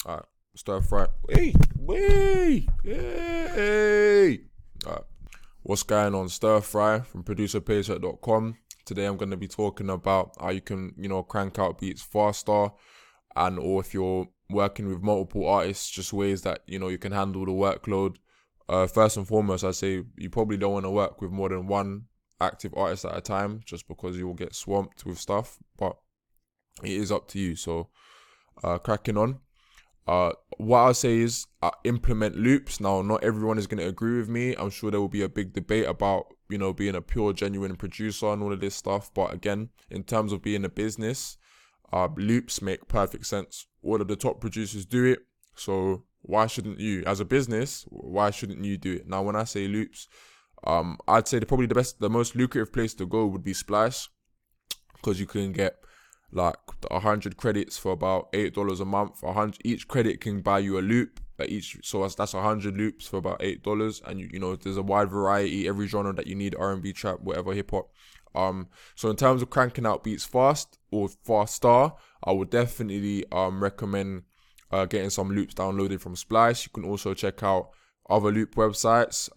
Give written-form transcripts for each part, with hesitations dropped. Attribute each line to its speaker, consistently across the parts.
Speaker 1: Alright, stir fry. Hey. Alright, what's going on? Stir fry from producerpaycheck.com. Today I'm going to be talking about how you can, crank out beats faster, and or if you're working with multiple artists, just ways that, you can handle the workload. First and foremost, I'd say you probably don't want to work with more than one active artist at a time, just because you will get swamped with stuff, but it is up to you. So cracking on. What I'll say is implement loops. Now, not everyone is going to agree with me. I'm sure there will be a big debate about, being a pure, genuine producer and all of this stuff. But again, in terms of being a business, loops make perfect sense. All of the top producers do it. So why shouldn't you? As a business, why shouldn't you do it? Now, when I say loops, I'd say probably the most lucrative place to go would be Splice, because you can get like 100 credits for about $8 a month. Each credit can buy you a loop. So that's 100 loops for about $8, and there's a wide variety, every genre that you need: R&B, trap, whatever, hip hop. So in terms of cranking out beats fast or faster, I would definitely recommend getting some loops downloaded from Splice. You can also check out other loop websites,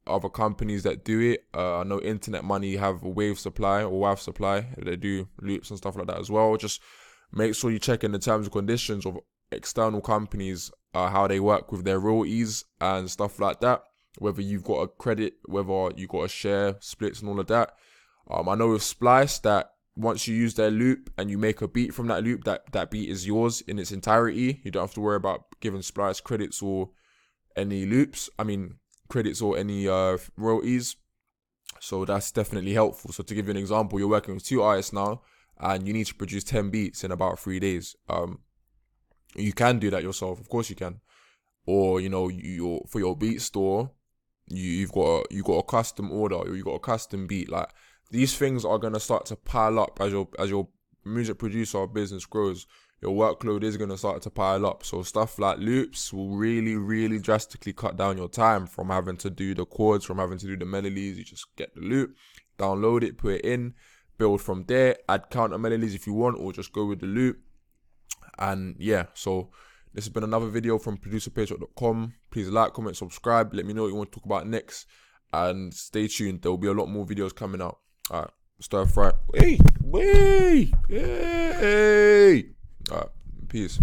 Speaker 1: other companies that do it. I know Internet Money have a WAV supply. They do loops and stuff like that as well. Just make sure you check in the terms and conditions of external companies, how they work with their royalties and stuff like that. Whether you've got a credit, whether you got a share, splits and all of that. I know with Splice that once you use their loop and you make a beat from that loop, that beat is yours in its entirety. You don't have to worry about giving Splice credits or any credits or any royalties. So that's definitely helpful. So to give you an example, you're working with 2 artists now and you need to produce 10 beats in about 3 days. You can do that yourself, of course you can. Or for your beat store, you've got a custom order, or you got a custom beat. Like, these things are gonna start to pile up as your music producer or business grows. Your workload is going to start to pile up. So stuff like loops will really, really drastically cut down your time from having to do the chords, from having to do the melodies. You just get the loop, download it, put it in, build from there, add counter melodies if you want, or just go with the loop. And yeah, so this has been another video from producerpaycheck.com. Please like, comment, subscribe. Let me know what you want to talk about next. And stay tuned. There will be a lot more videos coming out. All right, stir fry. Hey. Alright, peace.